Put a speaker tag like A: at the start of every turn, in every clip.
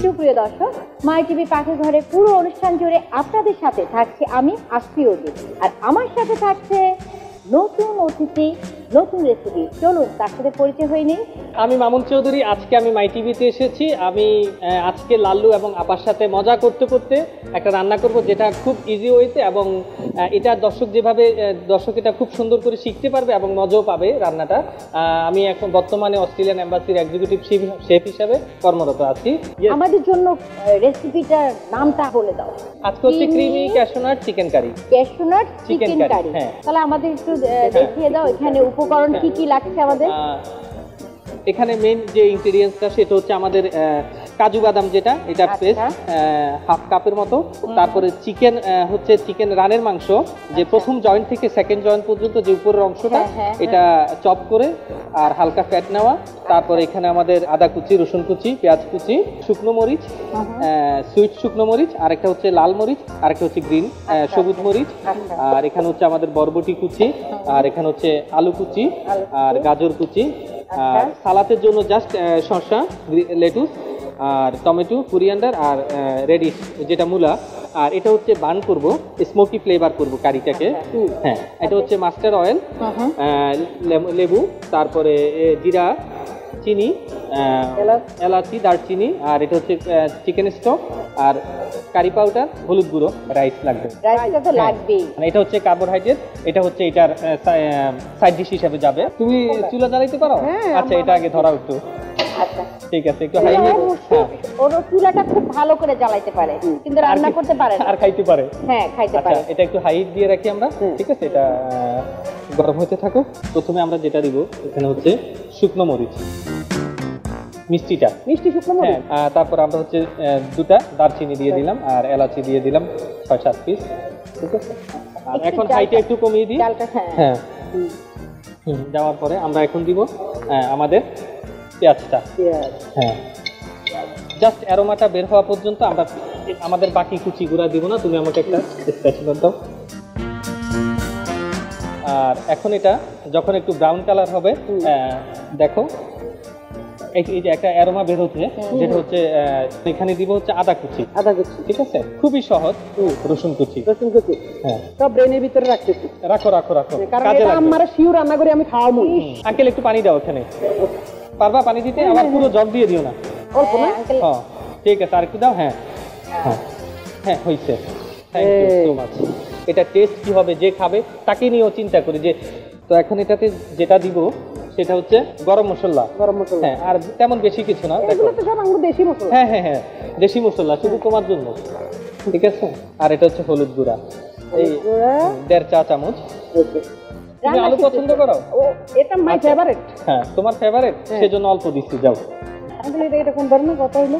A: সুপ্রিয় দর্শক, মাই টিভি পাখির ঘরে পুরো অনুষ্ঠান জুড়ে আপনাদের সাথে থাকছি আমি আসফিউদ্দি, আর আমার সাথে থাকছে নতুন অতিথি, নতুন রেসিপি। চলুন তার সাথে পরিচয় হয়ে নেই।
B: আমি মামুন চৌধুরী, আজকে আমি মাই টিভিতে এসেছি। আমি আজকে লাল্লু এবং আপার সাথে মজা করতে করতে একটা রান্না করব, যেটা খুব ইজি ওয়েতে, এবং এটা দর্শক এটা খুব সুন্দর করে শিখতে পারবে এবং মজাও পাবে রান্নাটা। আমি এখন বর্তমানে অস্ট্রেলিয়ান এম্বাসির এক্সিকিউটিভ শেফ হিসেবে কর্মরত আছি।
A: আমাদের জন্য রেসিপিটার নামটা বলে দাও।
B: আজকে হচ্ছে creamy cashew nut chicken curry.
A: Cashew nut chicken curry, তাহলে আমাদের একটু দেখিয়ে দাও এখানে উপকরণ কি কি লাগছে আমাদের।
B: এখানে মেইন যে ইনগ্রেডিয়েন্টসটা সেটা হচ্ছে আমাদের কাজু বাদাম, যেটা এটা পেস্ট হাফ কাপের মতো। তারপরে চিকেন হচ্ছে চিকেন রানের মাংস, যে প্রথম জয়েন্ট থেকে সেকেন্ড জয়েন্ট পর্যন্ত যে উপরের অংশটা, এটা চপ করে আর হালকা ফ্যাট নেওয়া। তারপরে এখানে আমাদের আদা কুচি, রসুন কুচি, পেঁয়াজ কুচি, শুকনো মরিচ, সুইট শুকনো মরিচ, আরেকটা হচ্ছে লাল মরিচ, আরেকটা হচ্ছে গ্রিন সবুজ মরিচ, আর এখানে হচ্ছে আমাদের বরবটি কুচি, আর এখানে হচ্ছে আলু কুচি আর গাজর কুচি, আর সালাতের জন্য জাস্ট শসা, লেটুস আর টমেটো, কোরিয়ান্ডার আর রেডিশ যেটা মূলা। আর এটা হচ্ছে বান করব, স্মোকি ফ্লেভার করব কারিটাকে। হ্যাঁ, এটা হচ্ছে মাস্টার অয়েল, লেবু, তারপরে জিরা, চিনি, এলাচি, দারচিনি, আর এটা হচ্ছে চিকেন স্টক আর কারি পাউডার, হলুদ গুঁড়ো, রাইস লাগবে। এটা হচ্ছে কার্বোহাইড্রেট, এটা হচ্ছে এটার সাইড ডিশ হিসেবে যাবে। তুমি চুলা জ্বালাইতে পারো? আচ্ছা, এটা আগে ধরাও একটু। আচ্ছা, ঠিক আছে, একটু হাই
A: ওর চুলাটা খুব ভালো করে জ্বালাইতে পারে, কিন্তু রান্না করতে পারে না,
B: আর খাইতে পারে।
A: হ্যাঁ, খাইতে পারে।
B: এটা একটু হাই দিয়ে রাখি আমরা, ঠিক আছে? এটা গরম হতে থাকো। প্রথমে আমরা যেটা দিব এখানে হচ্ছে শুকনো মরিচ, মিষ্টি শুকনো মরিচ। তারপর আমরা হচ্ছে দুটা দারচিনি দিয়ে দিলাম, আর এলাচি দিয়ে দিলাম 6-7 পিস, ঠিক আছে? আর এখন হাইটা একটু কমিয়ে দিই। হ্যাঁ, যাওয়ার পরে আমরা এখন দিব আমাদের পেঁয়াজটা। হ্যাঁ, জাস্ট অ্যারোমাটা বের হওয়া পর্যন্ত আমরা আমাদের বাকি কুচি গুঁড়া দিব না। তুমি আমাকে একটা স্প্যাচুলা দাও। আর এখন এটা যখন একটু ব্রাউন কালার হবে, দেখো এই যে একটা অ্যারোমা বের হচ্ছে, যেটা হচ্ছে এখানে দিব হচ্ছে আদা কুচি, ঠিক আছে? খুবই সহজ। রসুন কুচি। হ্যাঁ, সব ব্রেনের ভিতরে রাখতেছি। রাখো, কাজে লাগবে। আমরা শিওর রান্না করে আমি খাওয়াবো। আঙ্কেল একটু পানি দাও এখানে, পারবা পানি দিতে? আবার পুরো জগ দিয়ে দিও না, অল্প না। হ্যাঁ, ঠিক আছে, আর একটু দাও। হ্যাঁ হ্যাঁ, হয়েছে। Thank you so much. এটা টেস্ট কি হবে, যে খাবে তাকে নিয়েও চিন্তা করি যে। তো এখন এটাতে যেটা দিব সেটা হচ্ছে গরম মশলা। হ্যাঁ, আর তেমন বেশি কিছু না। দেখো, দেশি মশলা। হ্যাঁ, দেশি মশলা শুধু তোমার জন্য, ঠিক আছে? আর এটা হচ্ছে হলুদ গুঁড়া, এই 1.5 চা চামচ। তুমি আলু পছন্দ করো? এটা মাই ফেভারিট। হ্যাঁ, তোমার ফেভারিট, সেজন্য অল্প দিচ্ছি। যাও। এটা কোন ধরনের কথা হইলো?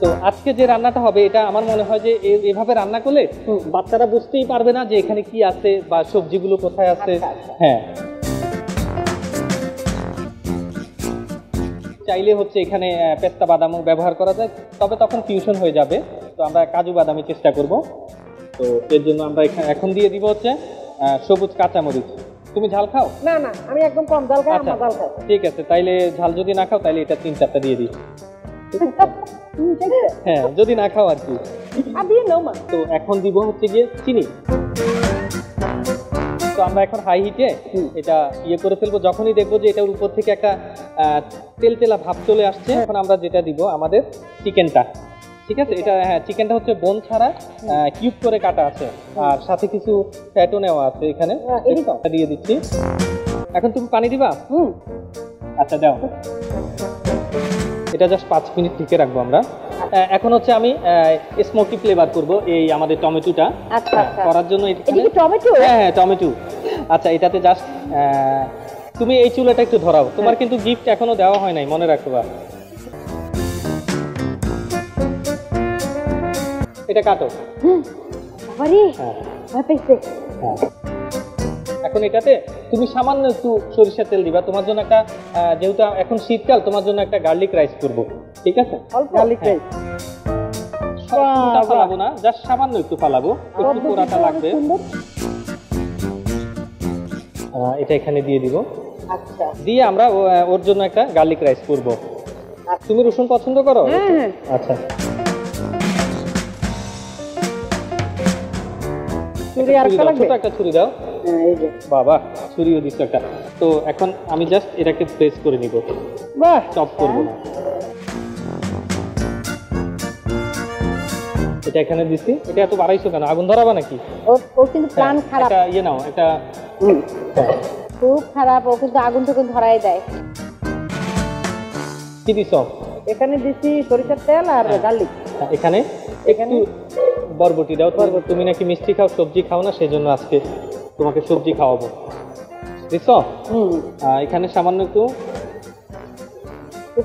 B: তো আজকে যে রান্নাটা হবে, এটা আমার মনে হয় যে এভাবে রান্না করলে বাচ্চারা বুঝতেই পারবে না যে এখানে কি আছে বা সবজিগুলো কোথায় আছে। হ্যাঁ, চাইলে হচ্ছে এখানে পেস্তা বাদামও ব্যবহার করা যায়, তবে তখন ফিউশন হয়ে যাবে। তো আমরা কাজু বাদামি চেষ্টা করব। তো এর জন্য আমরা এখন দিয়ে দিব হচ্ছে সবুজ কাঁচামরিচ। তুমি ঝাল খাও? না, আমি একদম কম ঝাল খাই। আমরা ঝাল খাই। ঠিক আছে, তাইলে ঝাল যদি না খাও তাইলে এটা 3-4টা দিয়ে দিই। হ্যাঁ, যদি না খাও আর কি। তো এখন দিব হচ্ছে গিয়ে চিনি। তো আমরা এখন হাই হিটে এটা করে ফেলবো। যখনই দেখবো যে এটার উপর থেকে একটা তেলতেলা ভাব চলে আসছে, এখন আমরা যেটা দিব আমাদের চিকেনটা, ঠিক আছে? এটা হ্যাঁ, চিকেনটা হচ্ছে বোন ছাড়া কিউব করে কাটা আছে, আর সাথে কিছু ফ্যাটও নেওয়া আছে এখানে। এটা দিয়ে দিচ্ছি। এখন তুমি পানি দিবা? আচ্ছা, দাও। এটা জাস্ট 5 মিনিট ঢেকে রাখবো আমরা। এখন হচ্ছে আমি স্মোকি ফ্লেভার করব এই আমাদের টমেটোটা করার জন্য। হ্যাঁ, টমেটো। আচ্ছা, এটাতে জাস্ট তুমি এই চুলাটা একটু ধরাও। তোমার কিন্তু গিফট এখনো দেওয়া হয় নাই, মনে রাখবা। এটা কাটো। এখন এটাতে তুমি সামান্য একটু সরিষার তেল দিবা। তোমার জন্য একটা, যেহেতু এখন শীতকাল, তোমার জন্য একটা গার্লিক রাইস করবো, ঠিক আছে? গার্লিক রাইস ফালাবো না, জাস্ট সামান্য একটু ফালাবো, একটু পোড়াটা লাগবে। এটা এখানে দিয়ে দিব।
A: আচ্ছা
B: দিয়ে আমরা ওর জন্য একটা গার্লিক রাইস করব। তুমি রসুন পছন্দ করো?
A: হ্যাঁ।
B: আচ্ছা,
A: ছুরি আর
B: ছুরি দাও,
A: লাগবে?
B: ছোট একটা ছুরি দাও।
A: এই যে
B: বাবা, ছুরিও দিচ্ছ একটা। তো এখন আমি জাস্ট এটাকে প্রেস করে নিব,
A: বাহ,
B: চপ করবো না। এটা এখানে দিছি। এটা এত বাড়াইছো কেন? আগুন ধরাবা নাকি?
A: ও কিন্তু প্ল্যান খারাপ,
B: এটা ইয়ে নাও, এটা
A: খুব খারাপ। ও কিন্তু আগুন টুকুন ধরাই দেয়।
B: কি দিছ?
A: এখানে দিছি সরিষার তেল আর গার্লিক।
B: এখানে একটু বরবটি দাও। তুমি নাকি মিষ্টি খাও, সবজি খাও না, সেই জন্য আজকে তোমাকে সবজি খাওয়াবো। দিছ? এখানে সামান্য একটু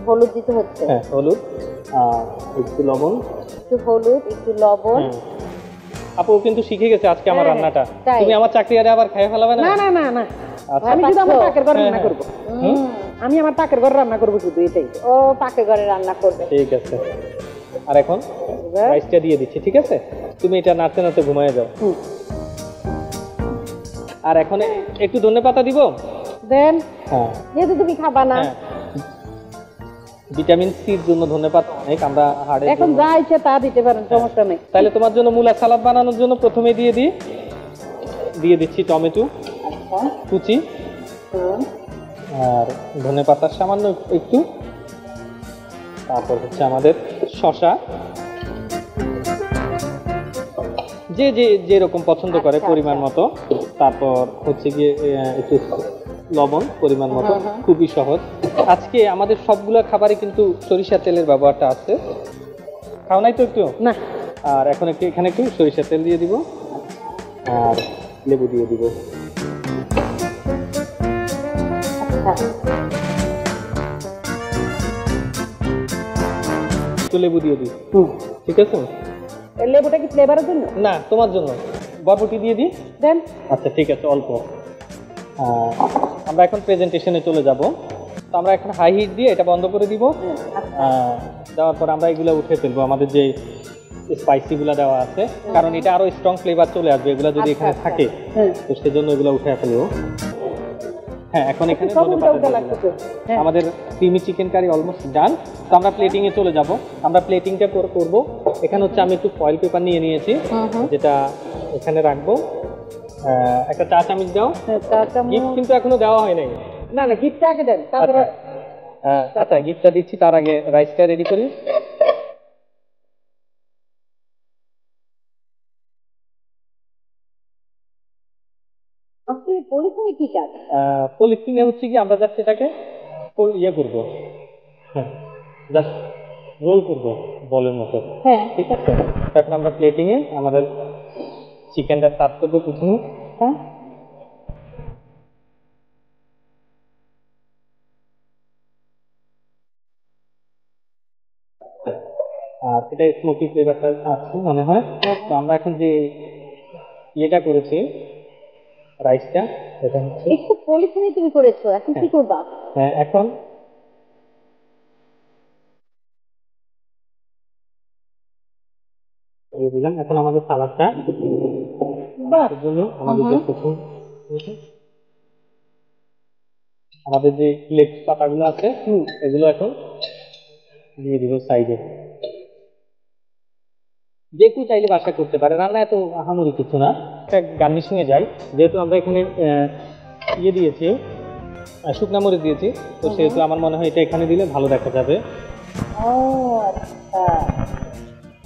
A: হলুদ দিতে হচ্ছে।
B: হ্যাঁ, হলুদ, একটু লবণ,
A: একটু হলুদ, একটু লবণ।
B: আপু কিন্তু শিখে গেছে আজকে আমার
A: হ্যাঁ,
B: রান্নাটা।
A: তাই।
B: তুমি আমার চাকরি আরে আবার খাইয়ে ফেলাবে না?
C: না না না না,
B: আচ্ছা।
C: আমি শুধু আমার পাকের ঘরে রান্না করব।
B: হুম?
C: আমি আমার পাকের ঘরে রান্না করব শুধু, এটাই।
A: ও পাকের ঘরে রান্না করবে।
B: ঠিক আছে। আর এখন রাইসটা দিয়ে দিচ্ছি, ঠিক আছে? তুমি এটা নাড়তে নাড়তে ঘুমায় যাও। আর এখন একটু ধনেপাতা দিব।
C: দেন,
B: হ্যাঁ
C: যেহেতু তুমি খাবা না,
B: হ্যাঁ, ভিটামিন সির জন্য ধনেপাতা অনেক, আমরা হাড়ের
C: এখন
B: জন্য।
C: যা ইচ্ছে তা দিতে পারেন, সমস্যা নেই।
B: তাহলে তোমার জন্য মূলা সালাদ বানানোর জন্য প্রথমে দিয়ে দিচ্ছি টমেটো
A: আচ্ছা
B: কুচি, আর ধনেপাতা সামান্য একটু, তারপর হচ্ছে আমাদের শসা, যে যে যেরকম পছন্দ করে
A: আচ্ছা,
B: পরিমাণ মতো। তারপর হচ্ছে গিয়ে একটু লবণ পরিমাণ মতো, খুবই সহজ। আজকে আমাদের সবগুলো খাবারে কিন্তু সরিষার তেলের ব্যবহারটা আছে। খাও নাই তো একটু?
C: না,
B: আর এখন এখানে একটু সরিষার তেল দিয়ে দিব, আর লেবু দিয়ে দিব।
A: আচ্ছা
B: একটু লেবু দিয়ে দিই, ঠিক আছে?
C: এই লেবুটা কি ফ্লেভারের জন্য?
B: না, তোমার জন্য। বরবটি দিয়ে দিই।
C: দেন।
B: আচ্ছা ঠিক আছে, অল্প। আমরা এখন প্রেজেন্টেশনে চলে যাব। তো আমরা এখন হাই হিট দিয়ে এটা বন্ধ করে দিব। দেওয়ার পর আমরা এগুলো উঠে ফেলবো, আমাদের যে স্পাইসিগুলো দেওয়া আছে, কারণ এটা আরো স্ট্রং ফ্লেভার চলে আসবে এগুলো যদি এখানে থাকে। তো সেজন্য এগুলো উঠে ফেলবো। হ্যাঁ, এখন এখানে ধনেপাতা দিয়ে দিলাম। আমাদের creamy chicken curry almost done. তো আমরা প্লেটিং এ চলে যাব। আমরা প্লেটিংটা করব। এখানে হচ্ছে আমি একটু ফয়েল পেপার নিয়ে নিয়েছি, যেটা এখানে রাখবো। একটা চা চামচ দাও। গিফট কিন্তু এখনো দেওয়া হয় নাই।
C: না না, গিফটটা আগে দেন, তারপরে।
B: আচ্ছা, গিফটটা দিচ্ছি, তার আগে রাইসটা রেডি করি।
A: আপনি পলিথিনে কি কাজ?
B: পলিথিনে হচ্ছে কি আমরা জাস্ট এটাকে ইয়ে করবো, হ্যাঁ, জাস্ট রোল করবো বলের মতো।
A: হ্যাঁ
B: ঠিক আছে, এখন আমরা প্লেটিং এ আমাদের চিকেনটা সার্ভ করবো প্রথমে।
A: হ্যাঁ
B: আর এটা স্মোকি ফ্লেভারটা আছে মনে হয়। তো আমরা এখন যে ইয়েটা করেছি রাইসটা, এটা হচ্ছে
A: একটু পলিথিনে তুমি করেছো, এখন কি করবা?
B: হ্যাঁ, এখন দিয়ে দিলাম। এখন আমাদের সালাদটা জন্য আমাদের যে প্রথম আমাদের যে লেটুস পাতাগুলো আছে এগুলো এখন দিয়ে দিব সাইডে। যে কেউ চাইলে বাসা করতে পারে, রান্না এত আহামরি কিছু না। একটা গার্নিশিং এ যাই, যেহেতু আমরা এখানে ইয়ে দিয়েছি, শুকনা মরিচ দিয়েছি, তো সেহেতু আমার মনে হয় এটা এখানে দিলে ভালো দেখা যাবে।
A: ও আচ্ছা,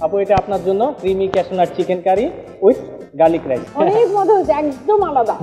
B: আপু এটা আপনার জন্য creamy cashew nut chicken curry with garlic rice.
A: অনেক মজা হয়েছে, একদম আলাদা।